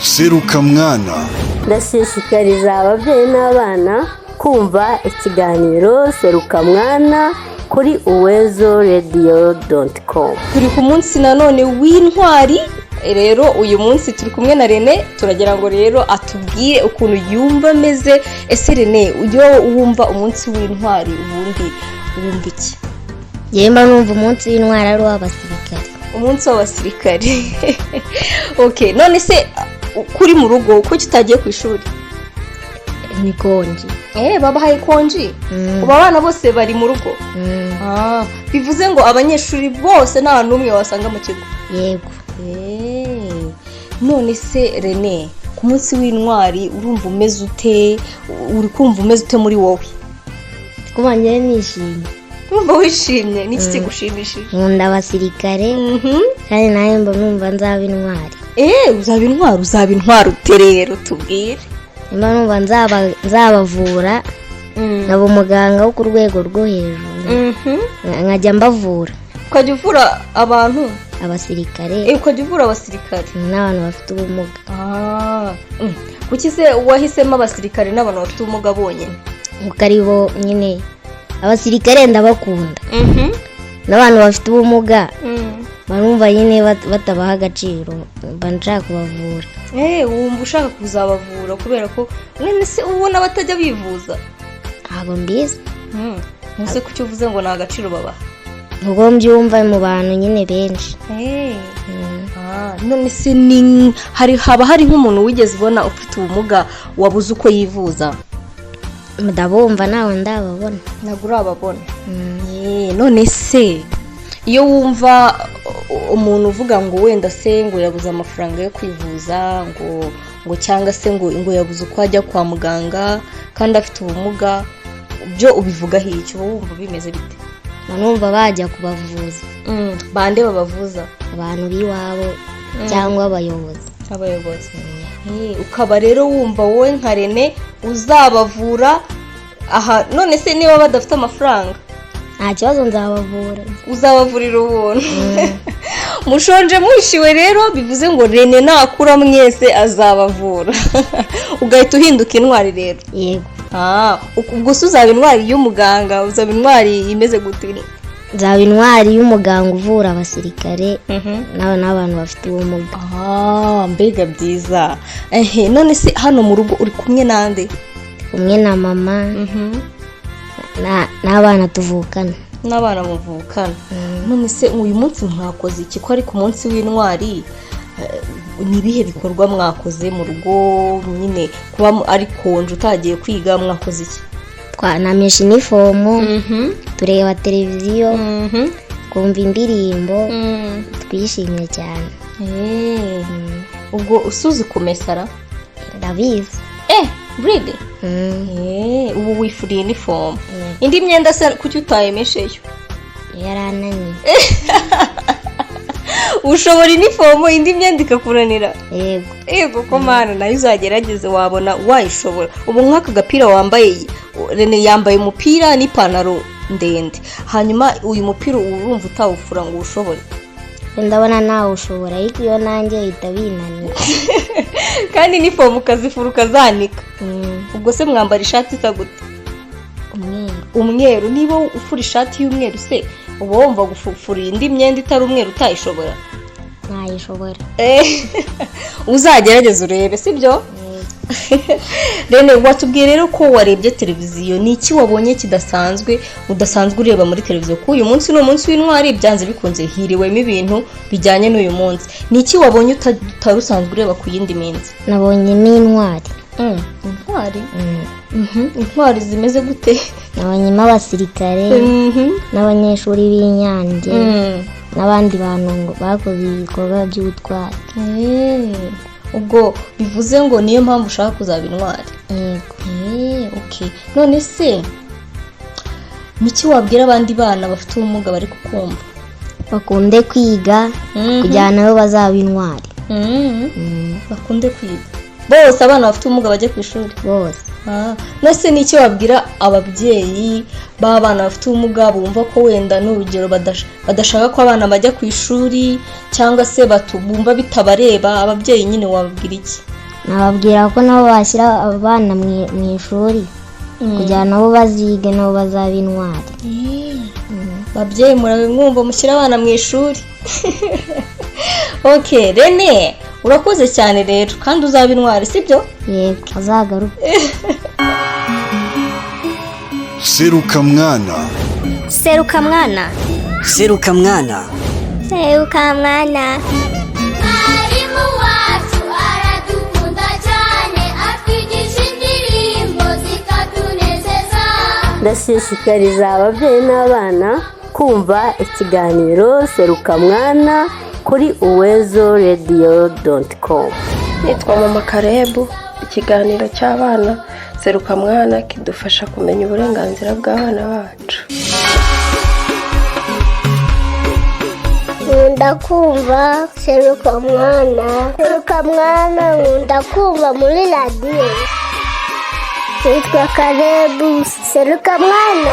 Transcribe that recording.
Seruka mwana. Ndashishikariza ababyeyi n'abana kumva ikiganiro Seruka mwana kuri uwezoradio.com. Turi ku munsi nanone w'intwari. Rero uyu munsi turi kumwe na Rene, turagira ngo rero atubwire ukuntu yumva ameze. Ese Rene, ujyo wumva umunsi w'intwari ubundi wumva iki? Yemba numva umunsi w'intwari ari w'abasirikare. Umunsi w'abasirikare. Okay, none se kuri mu rugo kuki utagiye ku ishuri? Ni konji. Babahaye konji. Uba abana bose bari mu rugo. Bivuze ngo abanyeshuri bose nta numwe wasanga mu kigo. Yego. None se Rene, ku munsi w'intwari urumva umeze ute? Uri kumva umeze ute muri wowe? Kuba njye nishimye. Urumva wishimye? Ni iki kigushimishije? Nkunda abasirikare. Kandi nawe mba numva nzaba intwari. Uzaba intwari ute rero tubwire? Mba numva nzabavura. Nkaba umuganga wo ku rwego rwo hejuru. Nkajya mbavura. Ukajya uvura abantu? Abasirikare. Ukajya uvura abasirikare n'abantu bafite ubumuga. Kuki se wahisemo abasirikare n'abantu bafite ubumuga bonyine? Kuko ari bo nyine abasirikare ndabakunda. N'abantu bafite ubumuga barumva nyine batabaha agaciro, mba nshaka kubavura. Wumva ushaka kuzabavura kubera ko none se ubona batajya bivuza? Ntabwo mbizi. Ese kuki uvuze ngo nta gaciro babaha? Ubwo mbyumva mu bantu nyine benshi. None se haba hari nk'umuntu wigeze ubona ufite ubumuga wabuze uko yivuza? Ndabumva nawe ndababona. Ntabwo urababona? None se iyo wumva umuntu uvuga ngo wenda se ngo yabuze amafaranga yo kwivuza ngo cyangwa se ngo yabuze uko ajya kwa muganga kandi afite ubumuga, byo ubivugaho iki? Wumva bimeze bite? Numva bajya kubavuza. Bande babavuza? Abantu b'iwabo cyangwa abayobozi. Ukaba rero wumva wowe nka Rene uzabavura. None se niba badafite amafaranga? Nta kibazo, nzabavura. Uzabavurira ubuntu. Mushonje mwishiwe rero, bivuze ngo Rene nakura mwese azabavura. Ugahita uhinduka intwari rero. Yego. Ubwo se uzaba intwari y'umuganga, uzaba intwari imeze gute? Nzaba intwari y'umuganga uvura abasirikare n'abantu bafite ubumuga. Mbega byiza. None se hano mu rugo uri kumwe nande? Kumwe na mama n'abana tuvukana. N'abana muvukana. None se uyu munsi mwakoze iki? Ko ari ku munsi w'intwari, ni ibihe bikorwa mwakoze mu rugo nyine kuba ari konje utagiye kwiga? Mwakoze iki? Twanamesha inifomu, tureba televiziyo, kumva indirimbo, twishimye cyane. Ubwo usuzi kumesara? Ndabizi. Really? Ubu wifuriye inifomu. Indi myenda se kuki utayemesheyo? Yarananiye. Ushobora inifomu, indi myenda ikakuranira? Yego. Ko mana nayo uzagerageze wabona wayishobora. Ubu nk'aka gapira wambaye, Rene yambaye umupira n'ipantaro ndende, hanyuma uyu mupira urumva utawufura ngo ushobore? Ndabona nawe ushobora, ariko iyo nanjye ihita binanira. Kandi inifomu ukazifura ukazanika. Ubwo se mwambara ishati isa gute? Umweru. Niba ufura ishati y'umweru se uba wumva gufura indi myenda itari umweru utayishobora? Ntayishobora. Uzagerageze urebe, sibyo? Rene, watubwiye rero ko warebye televiziyo. Ni iki wabonye udasanzwe ureba muri televiziyo? Ko uyu munsi ni umunsi w'intwari, byanze bikunze hiriwemo ibintu bijyanye n'uyu munsi. Ni iki wabonye utari usanzwe ureba ku yindi minsi? Nabonye n'intwari. Intwari? Intwari zimeze gute? Nabonyemo abasirikare n'abanyeshuri b'Inyange n'abandi bantu bakoze ibikorwa by'ubutwari. Ubwo bivuze ngo niyo mpamvu ushaka kuzaba intwari? Yego. None se niki wabwira abandi bana bafite ubumuga bari kukumva? Bakunde kwiga kugira nabo bazaba intwari. Bakunde kwiga bose. Abana bafite ubumuga bajye ku ishuri bose. nase n'icyo babwira ababyeyi b'abana bafite ubumuga bumva ko wenda n'urugero badashaka ko abana bajya ku ishuri cyangwa se bumva bitabareba, ababyeyi nyine wababwira iki? nababwira ko nabo bashyira abana mu ishuri kugira nabo bazige nabo bazaba intwari. Babyeyi murabimwumva, mushyira abana mu ishuri. Okay, Rene urakoze cyane rero kandi uzaba intwari sibyo? Yego, azagaruka. Seruka mwana. Seruka mwana. Seruka mwana. Seruka mwana. Mwarimu wacu aradukunda cyane, atwigisha indirimbo zikatunezeza. ndashishikariza ababyeyi n'abana kumva ikiganiro Seruka mwana kuri uwezoradio.com. Nitwa Mama Karebu. Ikiganiro cy'abana Seruka mwana kidufasha kumenya uburenganzira bw'abana bacu. Nkunda kumva Seruka mwana. Seruka mwana nkunda kumva muri radio. Nitwa Karebu. Seruka mwana.